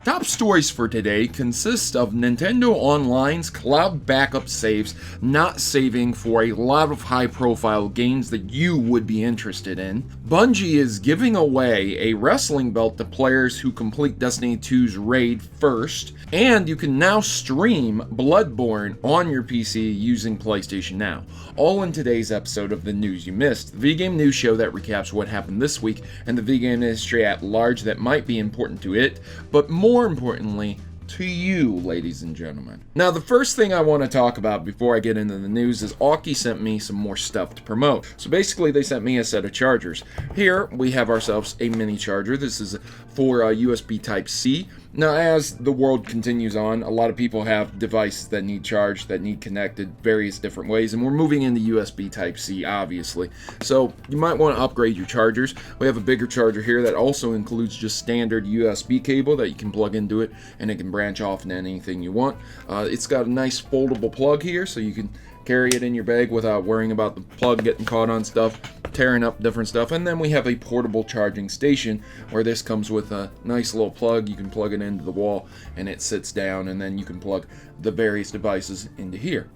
Top stories for today consist of Nintendo Online's cloud backup saves not saving for a lot of high-profile games that you would be interested in. Bungie is giving away a wrestling belt to players who complete Destiny 2's raid first, and you can now stream Bloodborne on your PC using PlayStation Now. All in today's episode of the News You Missed, the V-Game News show that recaps what happened this week and the V-Game industry at large that might be important to it, but more importantly, to you, ladies and gentlemen. Now, the first thing I want to talk about before I get into the news is Aukey sent me some more stuff to promote. So basically, they sent me a set of chargers. Here, we have ourselves a mini charger. This is for USB Type-C. Now, as the world continues on, a lot of people have devices that need charged, that need connected various different ways, and we're moving into USB Type-C, obviously. So, you might want to upgrade your chargers. We have a bigger charger here that also includes just standard USB cable that you can plug into it, and it can branch off into anything you want. It's got a nice foldable plug here, so you can carry it in your bag without worrying about the plug getting caught on stuff, tearing up different stuff. And then we have a portable charging station where this comes with a nice little plug. You can plug it into the wall and it sits down, and then you can plug the various devices into here.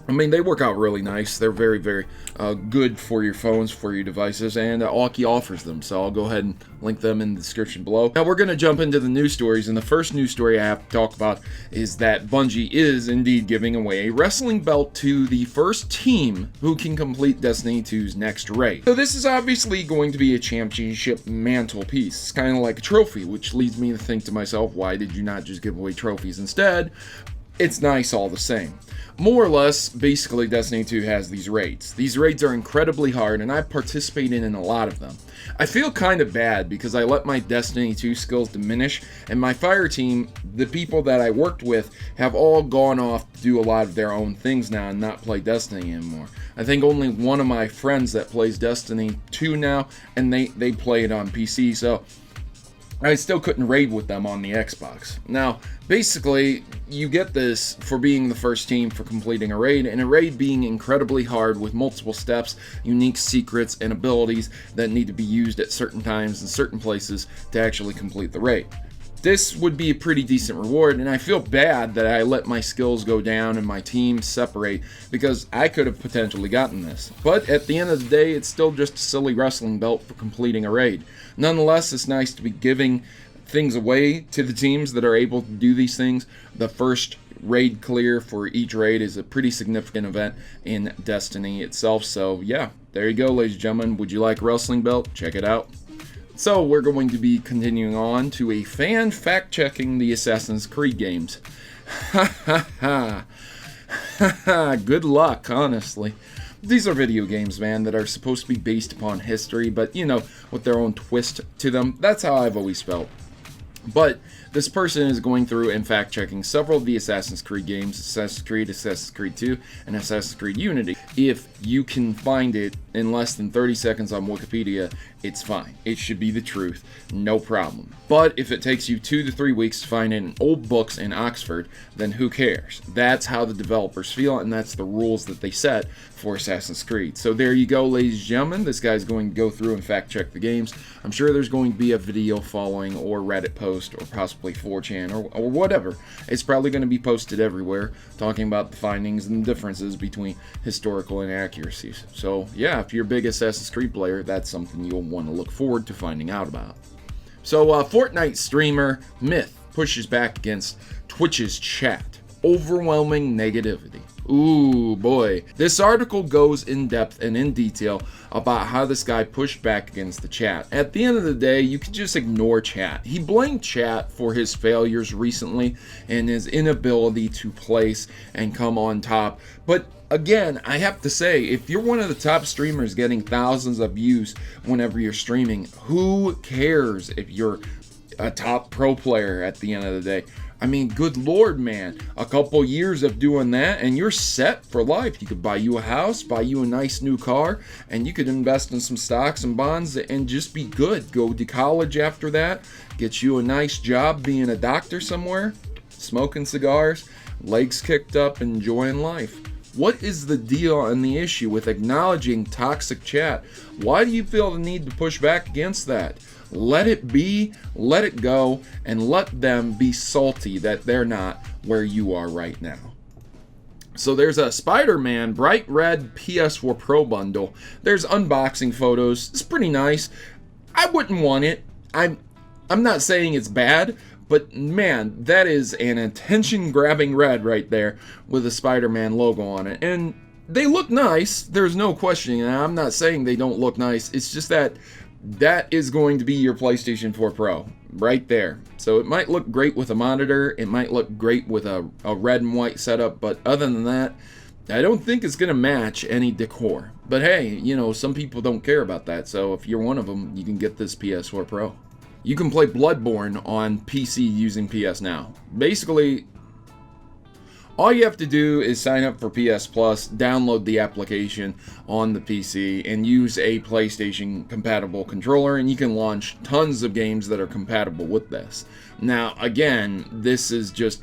I mean, they work out really nice. They're very, very good for your phones, for your devices, and Aukey offers them, so I'll go ahead and link them in the description below. Now, we're going to jump into the news stories, and the first news story I have to talk about is that Bungie is indeed giving away a wrestling belt to the first team who can complete Destiny 2's next raid. So this is obviously going to be a championship mantelpiece. It's kind of like a trophy, which leads me to think to myself, why did you not just give away trophies instead? It's nice all the same. More or less, basically, Destiny 2 has these raids. These raids are incredibly hard, and I've participated in a lot of them. I feel kind of bad because I let my Destiny 2 skills diminish, and my fire team, the people that I worked with, have all gone off to do a lot of their own things now and not play Destiny anymore. I think only one of my friends that plays Destiny 2 now, and they play it on PC, so I still couldn't raid with them on the Xbox. Now, basically, you get this for being the first team for completing a raid, and a raid being incredibly hard with multiple steps, unique secrets, and abilities that need to be used at certain times and certain places to actually complete the raid. This would be a pretty decent reward, and I feel bad that I let my skills go down and my team separate because I could have potentially gotten this. But at the end of the day, it's still just a silly wrestling belt for completing a raid. Nonetheless, it's nice to be giving things away to the teams that are able to do these things. The first raid clear for each raid is a pretty significant event in Destiny itself. So yeah, there you go, ladies and gentlemen. Would you like a wrestling belt? Check it out. So we're going to be continuing on to a fan fact-checking the Assassin's Creed games. Ha ha ha. Ha ha. Good luck, honestly. These are video games, man, that are supposed to be based upon history, but, you know, with their own twist to them. That's how I've always felt. But this person is going through and fact-checking several of the Assassin's Creed games, Assassin's Creed 2, and Assassin's Creed Unity. If you can find it in less than 30 seconds on Wikipedia, it's fine. It should be the truth, no problem. But if it takes you 2 to 3 weeks to find it in old books in Oxford, then who cares? That's how the developers feel, and that's the rules that they set for Assassin's Creed. So there you go, ladies and gentlemen. This guy's going to go through and fact-check the games. I'm sure there's going to be a video following, or Reddit post, or possibly 4chan, or whatever. It's probably going to be posted everywhere, talking about the findings and the differences between historical inaccuracies. So yeah, if you're a big Assassin's Creed player, that's something you'll want to look forward to finding out about. So Fortnite streamer Myth pushes back against Twitch's chat. Overwhelming negativity. Ooh boy. This article goes in depth and in detail about how this guy pushed back against the chat. At the end of the day, you can just ignore chat. He blamed chat for his failures recently and his inability to place and come on top. But again, I have to say, if you're one of the top streamers getting thousands of views whenever you're streaming, who cares if you're a top pro player at the end of the day? I mean, good lord, man. A couple years of doing that and you're set for life. You could buy you a house, buy you a nice new car, and you could invest in some stocks and bonds and just be good. Go to college after that, get you a nice job being a doctor somewhere, smoking cigars, legs kicked up, enjoying life. What is the deal and the issue with acknowledging toxic chat? Why do you feel the need to push back against that? Let it be, let it go, and let them be salty that they're not where you are right now. So there's a Spider-Man Bright Red PS4 Pro bundle. There's unboxing photos. It's pretty nice. I wouldn't want it. I'm not saying it's bad, but man, that is an attention-grabbing red right there with a Spider-Man logo on it. And they look nice. There's no questioning that. I'm not saying they don't look nice. It's just that is going to be your PlayStation 4 Pro right there. So it might look great with a monitor. It might look great with a red and white setup. But other than that, I don't think it's going to match any decor. But hey, you know, some people don't care about that. So if you're one of them, you can get this PS4 Pro. You can play Bloodborne on PC using PS Now. Basically, all you have to do is sign up for PS Plus, download the application on the PC, and use a PlayStation compatible controller, and you can launch tons of games that are compatible with this. Now, again, this is just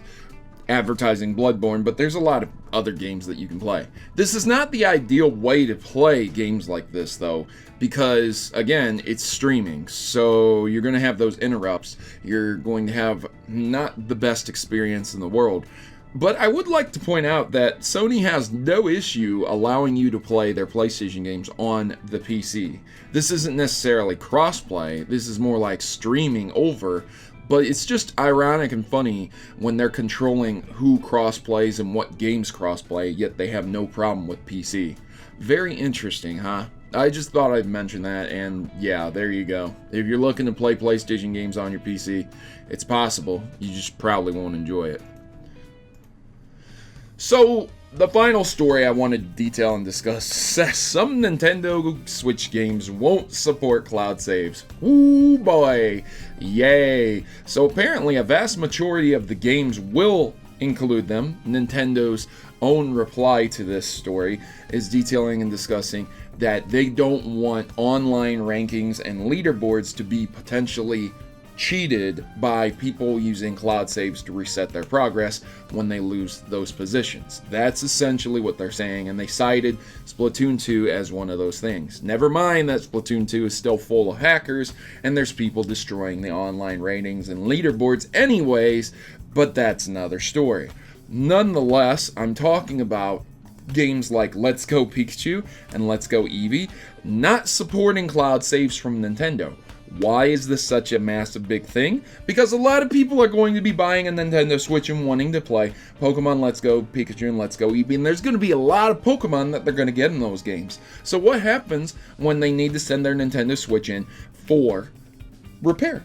advertising Bloodborne, but there's a lot of other games that you can play. This is not the ideal way to play games like this, though, because, again, it's streaming, so you're going to have those interrupts. You're going to have not the best experience in the world. But I would like to point out that Sony has no issue allowing you to play their PlayStation games on the PC. This isn't necessarily crossplay, this is more like streaming over, but it's just ironic and funny when they're controlling who crossplays and what games crossplay, yet they have no problem with PC. Very interesting, huh? I just thought I'd mention that, and yeah, there you go. If you're looking to play PlayStation games on your PC, it's possible. You just probably won't enjoy it. So, the final story I wanted to detail and discuss says some Nintendo Switch games won't support cloud saves. Ooh boy, yay. So apparently a vast majority of the games will include them. Nintendo's own reply to this story is detailing and discussing that they don't want online rankings and leaderboards to be potentially cheated by people using cloud saves to reset their progress when they lose those positions. That's essentially what they're saying, and they cited Splatoon 2 as one of those things. Never mind that Splatoon 2 is still full of hackers, and there's people destroying the online ratings and leaderboards anyways, but that's another story. Nonetheless, I'm talking about games like Let's Go Pikachu and Let's Go Eevee not supporting cloud saves from Nintendo. Why is this such a massive big thing? Because a lot of people are going to be buying a Nintendo Switch and wanting to play Pokemon Let's Go Pikachu and Let's Go Eevee, and there's going to be a lot of Pokemon that they're going to get in those games. So what happens when they need to send their Nintendo Switch in for repair?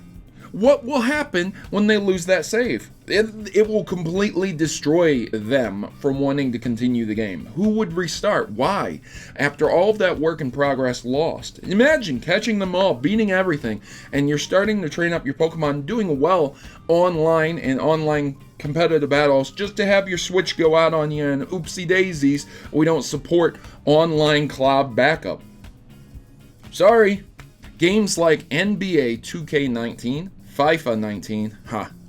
What will happen when they lose that save? It will completely destroy them from wanting to continue the game. Who would restart? Why? After all of that work in progress lost. Imagine catching them all, beating everything, and you're starting to train up your Pokemon, doing well online and online competitive battles, just to have your Switch go out on you and oopsie daisies, we don't support online cloud backup. Sorry. Games like NBA 2K19, FIFA 19,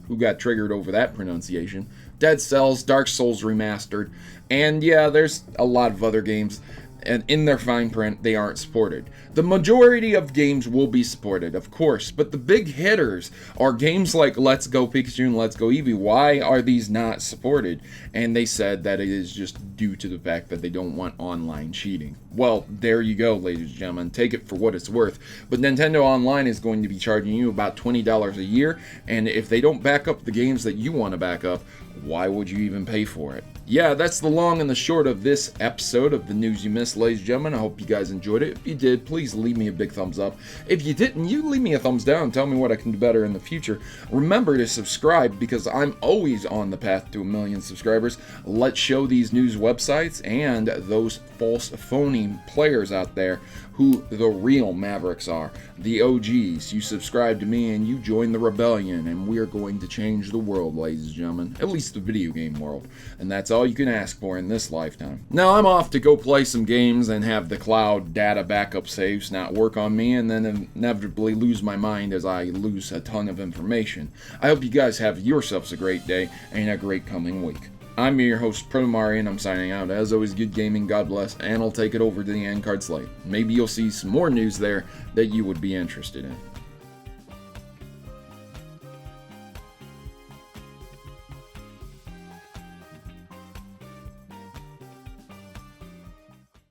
who got triggered over that pronunciation, Dead Cells, Dark Souls Remastered, and yeah, there's a lot of other games, and in their fine print, they aren't supported. The majority of games will be supported, of course, but the big hitters are games like Let's Go Pikachu and Let's Go Eevee. Why are these not supported? And they said that it is just due to the fact that they don't want online cheating. Well, there you go, ladies and gentlemen. Take it for what it's worth. But Nintendo Online is going to be charging you about $20 a year, and if they don't back up the games that you want to back up, why would you even pay for it? Yeah, that's the long and the short of this episode of the News You Missed, ladies and gentlemen. I hope you guys enjoyed it. If you did, please leave me a big thumbs up. If you didn't, you leave me a thumbs down. Tell me what I can do better in the future. Remember to subscribe, because I'm always on the path to 1 million subscribers. Let's show these news websites and those false, phony players out there who the real Mavericks are, the OGs. You subscribe to me and you join the rebellion, and we are going to change the world, ladies and gentlemen. At least the video game world. And that's all you can ask for in this lifetime. Now I'm off to go play some games and have the cloud data backup saves not work on me, and then inevitably lose my mind as I lose a ton of information. I hope you guys have yourselves a great day and a great coming week. I'm your host, Protomario, and I'm signing out. As always, good gaming, God bless, and I'll take it over to the end card slate. Maybe you'll see some more news there that you would be interested in.